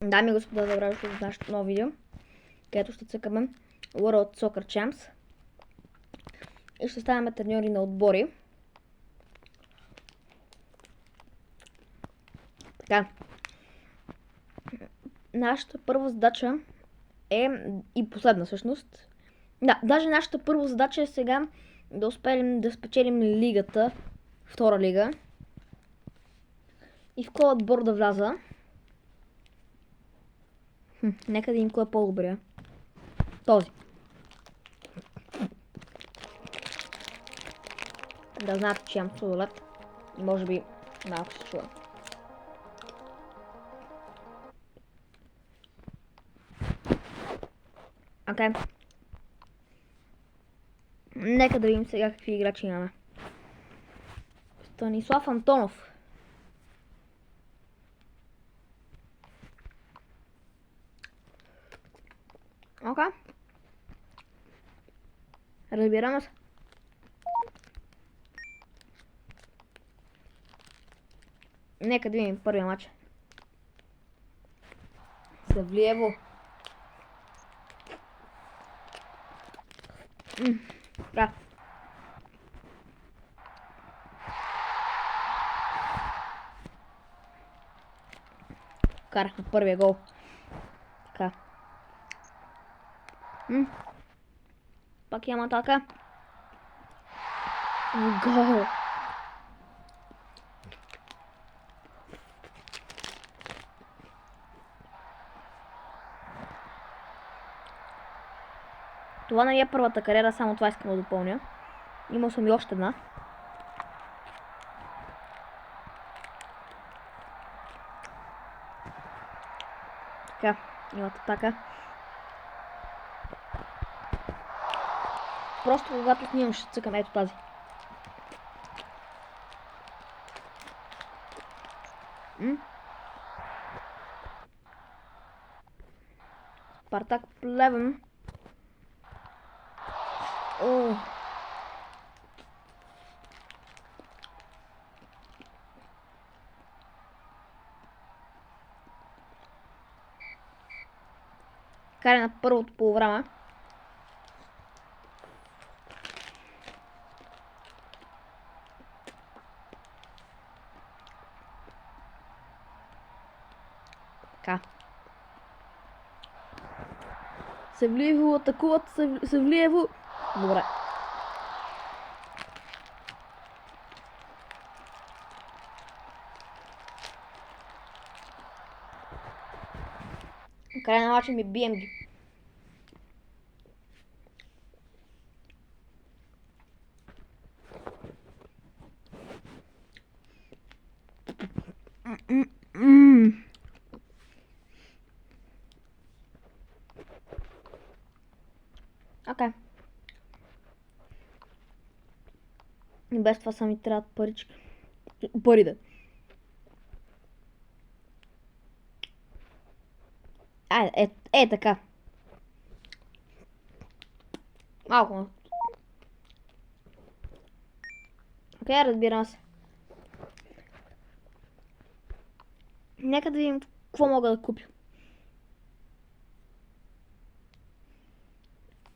Дами и господа, добре дошли в нашето ново видео, където ще цъкаме World Soccer Champs и ще ставаме треньори на отбори. Така. Нашата първа задача е и последна всъщност. Да, даже нашата първа задача е сега да успеем да спечелим лигата, втора лига. И в кой отбор да вляза. Нека да видим кой е по-добрия. Този. Да знаете, че имам сладолет. И може би малко се чува. Окей. Нека да видим сега какви играчи имаме. Станислав Антонов. Окей. Разбираме се. Нека да видим първия матч. Савлиево. Да. Карахме първия гол. Така. Пак имам атака. Гол. Това не е първата кариера, само това искам да допълня. Имал съм и още една. Така, имат атака. Просто когато снимам ще цъкам ето тази. Спартак Плевен. О. Каре на първото полувреме. Така. Севлиево атакуват, Севлиево. Добре. Край на матча ми бием ги. Окей. И без това са ми трябват парички. Пари да. Айде, така. Малко. Окей, разбирам се. Нека да видим какво мога да купя.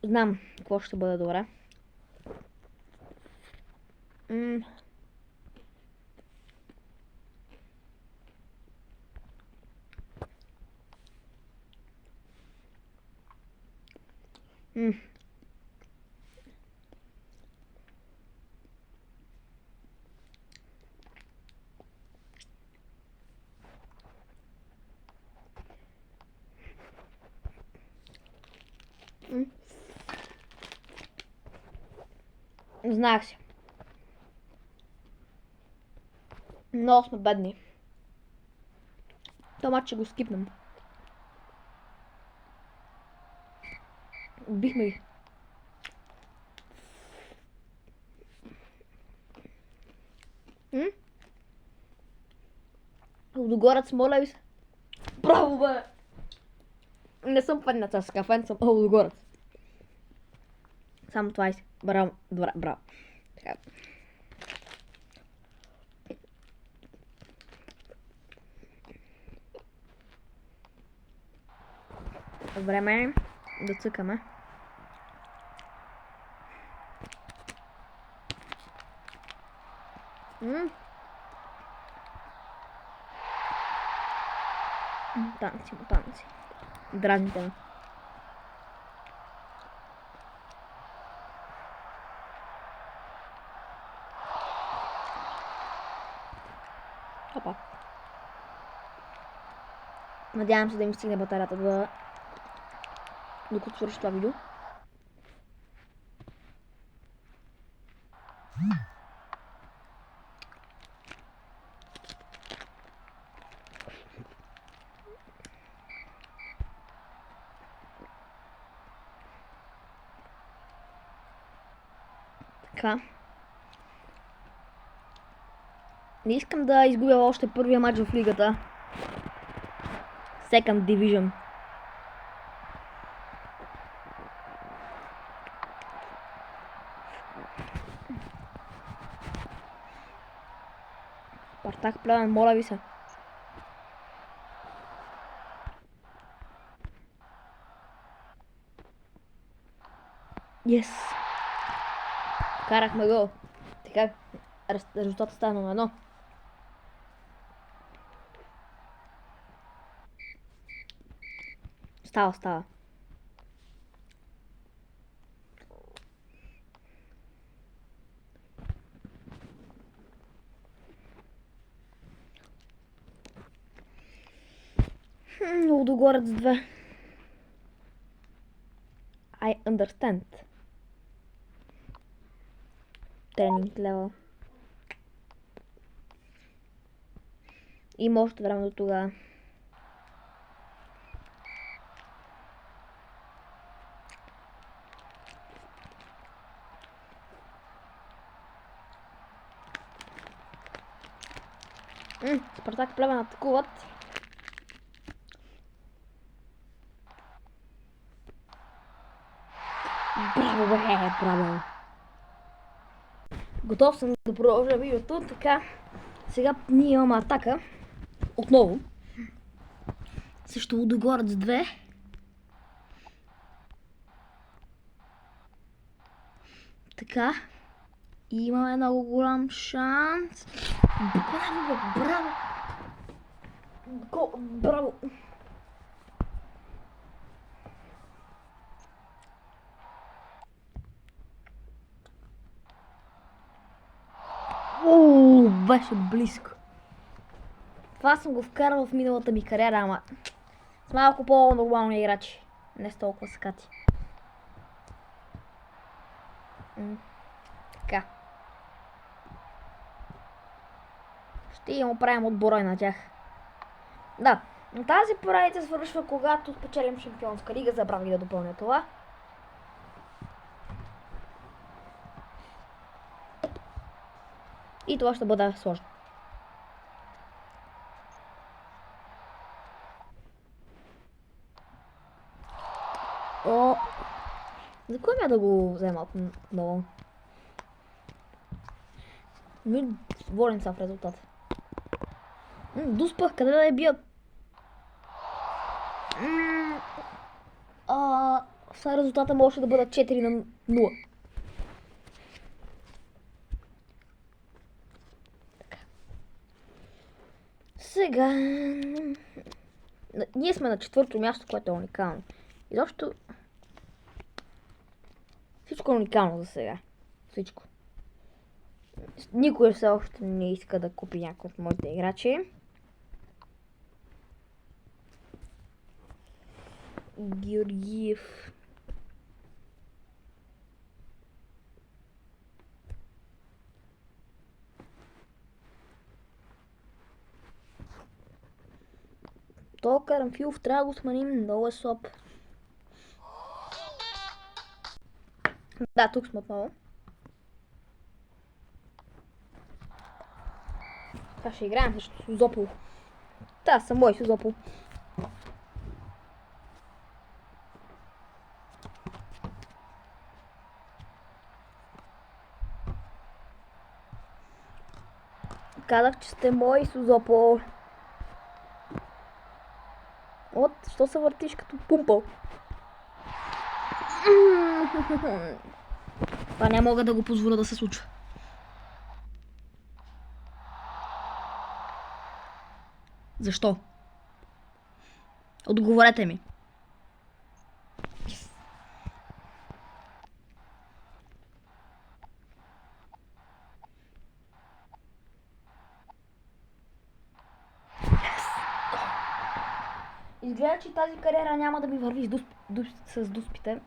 Знам какво ще бъде добре. Знаех си. Много сме бедни. Това матч ще го скипнем. Убихме ги. Лудогорец, моля ви се. Браво, бе! Не съм фен на ЦСКА, фен съм Лудогорец. Само 20. Браво, добре, браво. Така. Време е да цъкаме. Мутанци. Дразните ме. Опа. Надявам се да им стигне батарията докато свърши това видео. Така. Не искам да изгубя още първия матч в лигата. Second Division. Спартак Плевен, моля ви се. Yes. Карахме гол. Така, резултатът стана на 1. Става. Лудогорец 2. I understand. Тренинг левел. Има още време до тогава. Спартак Плевен атакуват. Браво. Готов съм да продължа видеото, така. Сега ние имаме атака. Отново. Също Лудогорец 2. Така. И имаме много голям шанс. Браво. Беше близко. Това съм го вкарал в миналата ми кариера, ама с малко по-нормални играчи. Не с толкова скати. Така. Ще им оправим отбора на тях. Да, но тази поредица свършва, когато спечелим Шампионска лига. Забравих да допълня това. И това ще бъде сложно. За кой ме да го взема отново? Волен са в резултат. Дуспах, къде да я бият? Сега резултата може да бъде 4-0. Сега... Ние сме на 4-то място, което е уникално. Изобщо... Всичко е уникално за сега. Всичко. Никой все още не иска да купи някой от моите играчи. Георгиев. То Карамфилов трябва да го сменим, много е слаб. Да, тук сме отново. Така ще играем срещу Созопол. Да, съм мой Созопол. Казах, че сте мой Созопол. Що се въртиш като пумпал? Това не мога да го позволя да се случва. Защо? Отговорете ми. Изглежда, че тази кариера няма да ми върви с дуспите.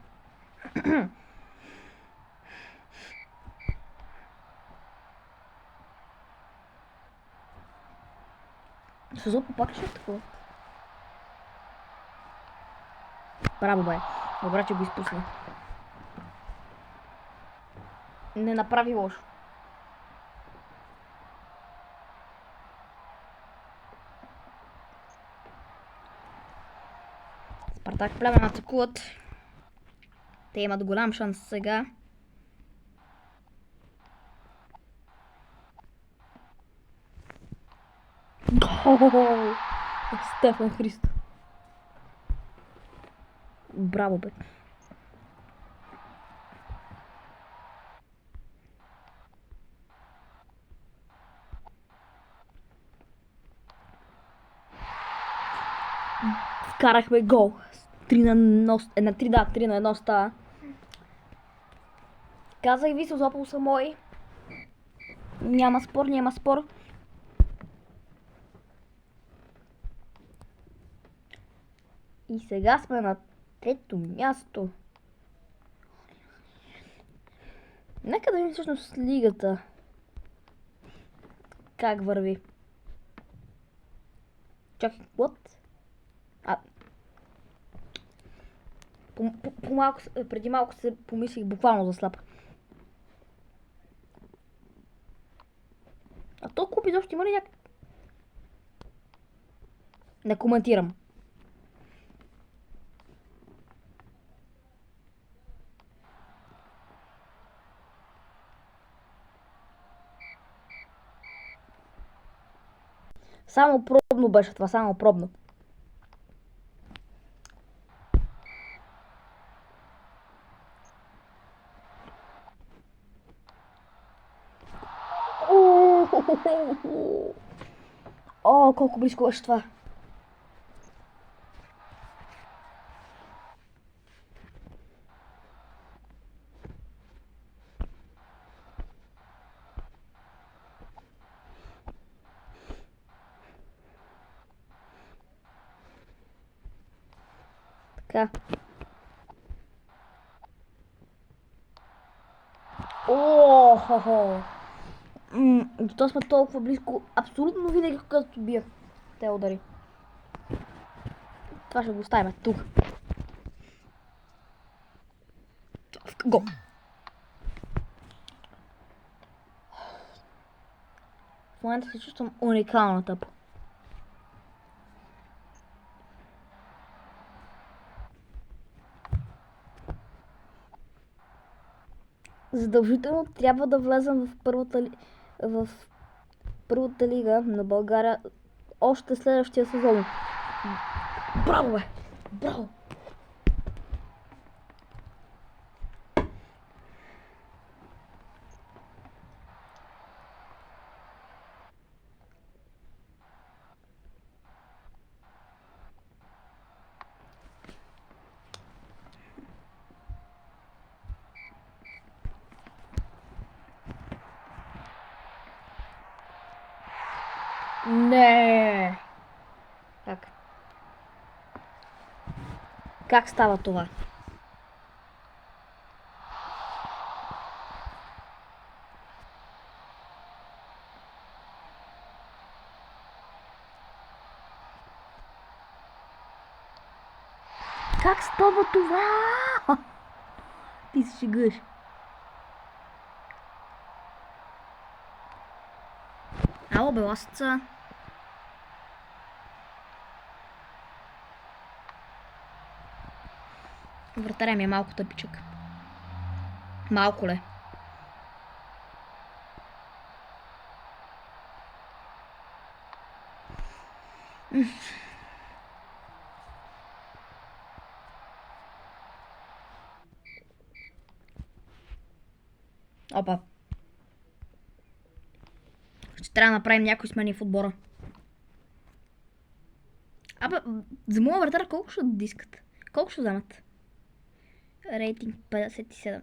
Сузопо пак ще е такова. Браво, бе. Добре, че го изпусна. Не направи лошо. Спартак Плевен атакуват. Те имат голям шанс сега. Стефан Христо. Браво, бе. Вкарахме гол. 3 на 1 става. Казах ви, Созопол са мои. Няма спор. И сега сме на трето място. Нека да видим всъщност лигата. Как върви? Чакай, what? Преди малко се помислих буквално за слаб. А то клуб изобщо има ли някак... Не коментирам. Само пробно беше това, само пробно. О, колко близко беше това. Така. О-хо-хо. То сме толкова близко. Абсолютно винаги, когато бия. Те удари. Това ще го оставим тук. Го. В момента се чувствам уникално тъпо. Задължително трябва да влезем в първата лига на България още следващия сезон. Браво, бе! Браво! Не. Как става това? Как става това? Ти се шегуваш. Ало, беласица. Вратаря ми е малко тъпичък. Малко ле. Опа. Ще трябва да направим някои смени в отбора. Абе, за моя вратар колко ще дискат? Колко ще вземат? Рейтинг 57.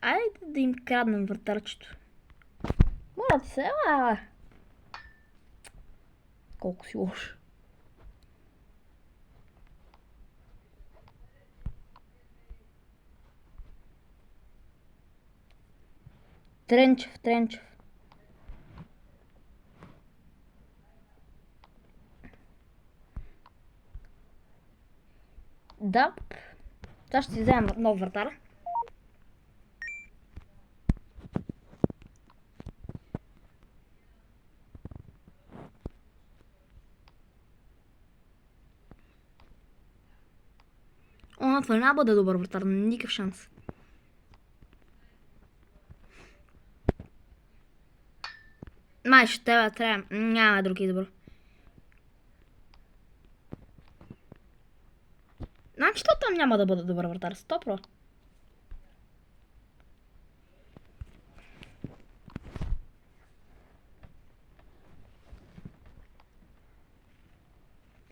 Айде да им краднем вратарчето. Моля ти се, колко си лош. Тренчев. Да. Сега ще си вземем нов вратар. Това няма бъде добър вратар, никакъв шанс. Май ще трябва. Няма друг избор. Значи то там няма да бъде добър вратар, 100%.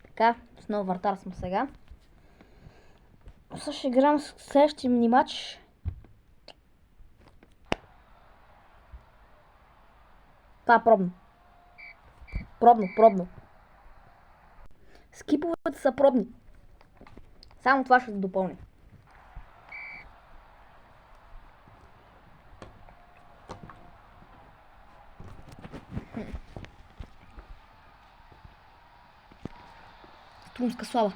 Така, с нов вратар съм сега. Сега ще играм с следващия мини матч. Това пробно. Пробно. Скиповете са пробни. Само това ще допълня. Струмска слава.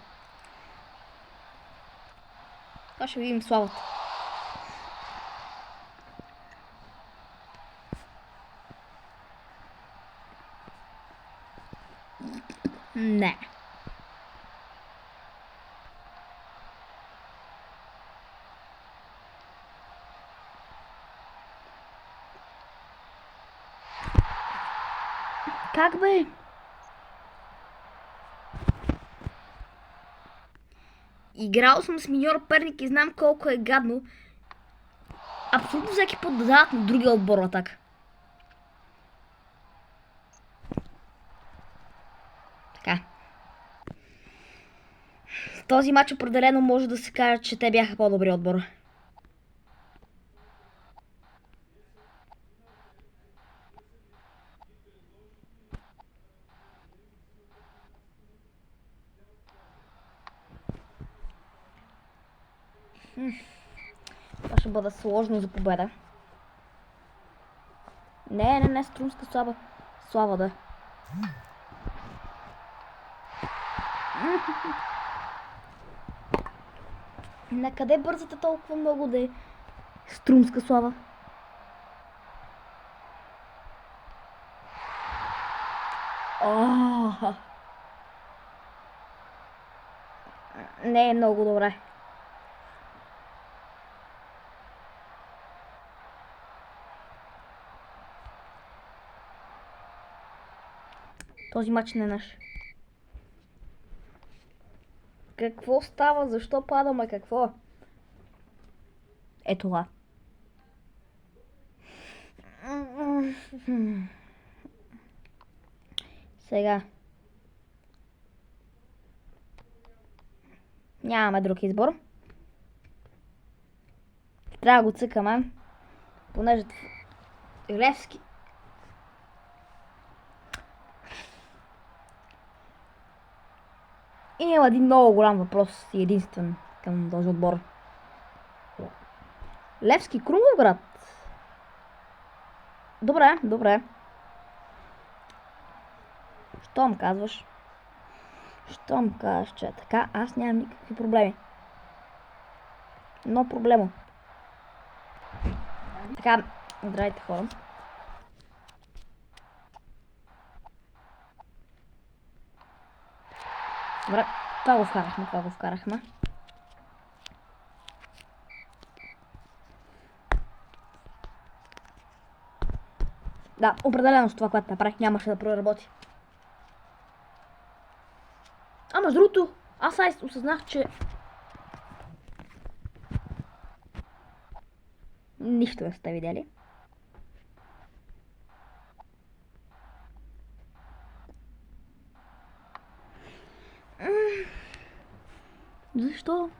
Сега ще видим славата. Не. Как бе? Играл съм с миньор Перник и знам колко е гадно. Абсолютно всеки път да дадат на другия отбор атака. Така. В този матч определено може да се каже, че те бяха по-добри отбор. Това ще бъде сложно за победа. Не, струмска слава. Слава да. Накъде бързате толкова много да е струмска слава? Не е много добре. Този матч не е наш. Какво става? Защо падаме? Какво? Е това. Сега. Нямаме друг избор. Трябва да го цъкаме. Понеже Левски. И има един много голям въпрос и единствен към този отбор. Левски Крумовград. Добре. Щом казваш, че е така, аз нямам никакви проблеми. Но проблема. Така, здравейте хора. Добре, това го вкарахме. Да, определено с това, което направих, нямаше да проработи. А между другото, аз осъзнах, че нищо не сте видели. Защо?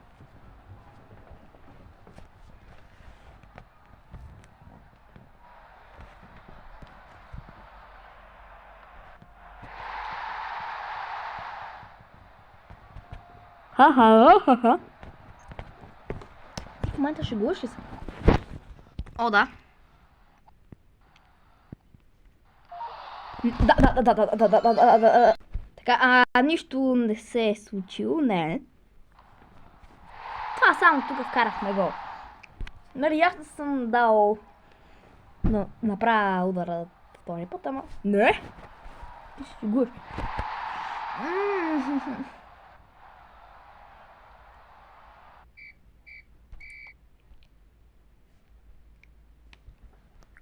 Ха-ха-ха-ха. В момента шегуваш ли се? О, да. Да. Така, нищо не се е случило, не. Това само тук вкарахме гол. Нали, аз да съм дал направя удара втори път, ама... Не! Ти си шегуваш.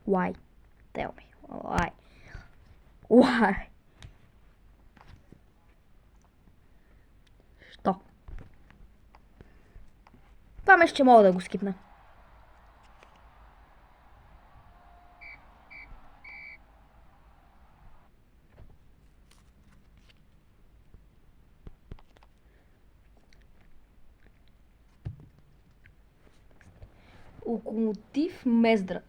Why? Tell me. Why? Why? Що? Това мисля, че мога да го скипна. Локомотив Мездра.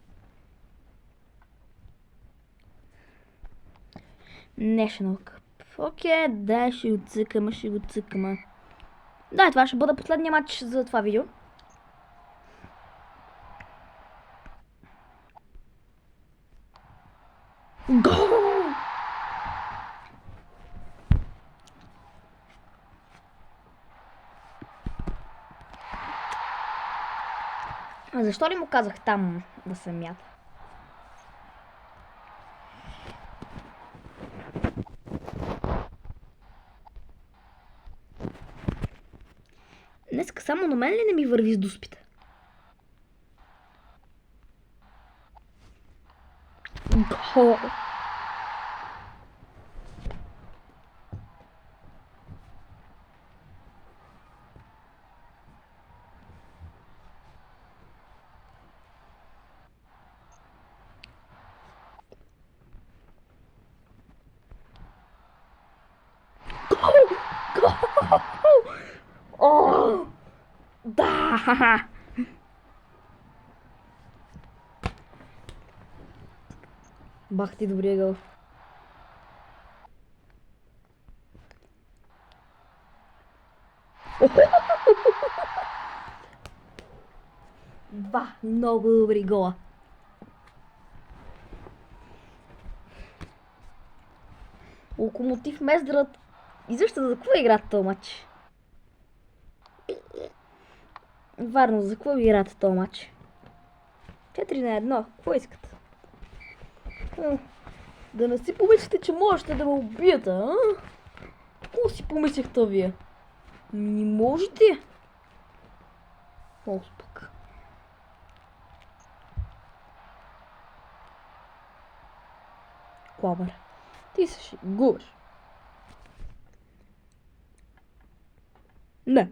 National Cup. Окей, да, ще го цъкаме. Да, това ще бъде последния матч за това видео. Гол! А защо ли му казах там да се мята? Днеска само на мен ли не ми върви с дуспите? Гол! О! Да! Бах ти добрия гол. Два много добри гола. Локомотив Мездра. И защо за какво играят този матч? Варно, за какво играят този матч? 4-1. Какво искат? Да не си помислите, че можете да ме убиете, а? Какво си помислихте вие? Не можете? О, пък. Клабър. Ти се шегуваш. Не.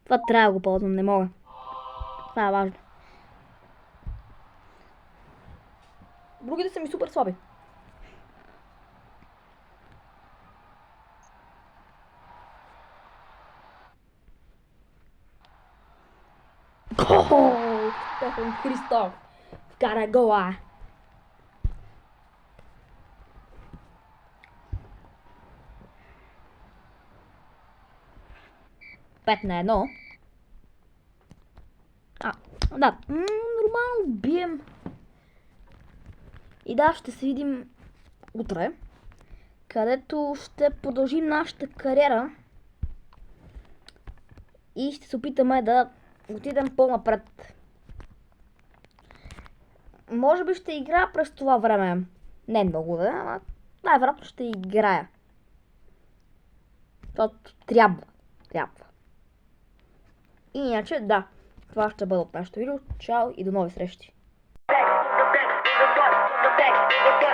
Това трябва да го ползвам, не мога. Това е важно. Другите са ми супер слаби. Гол! Стефан Христов вкара гола. Пет на едно. Да, нормално бием. И да, ще се видим утре, където ще продължим нашата кариера и ще се опитаме да отидем по-напред. Може би ще играя през това време. Не много да, ама най-вероятно ще играя. Защото трябва. И иначе, да, това ще бъде от нашото видео. Чао и до нови срещи! back,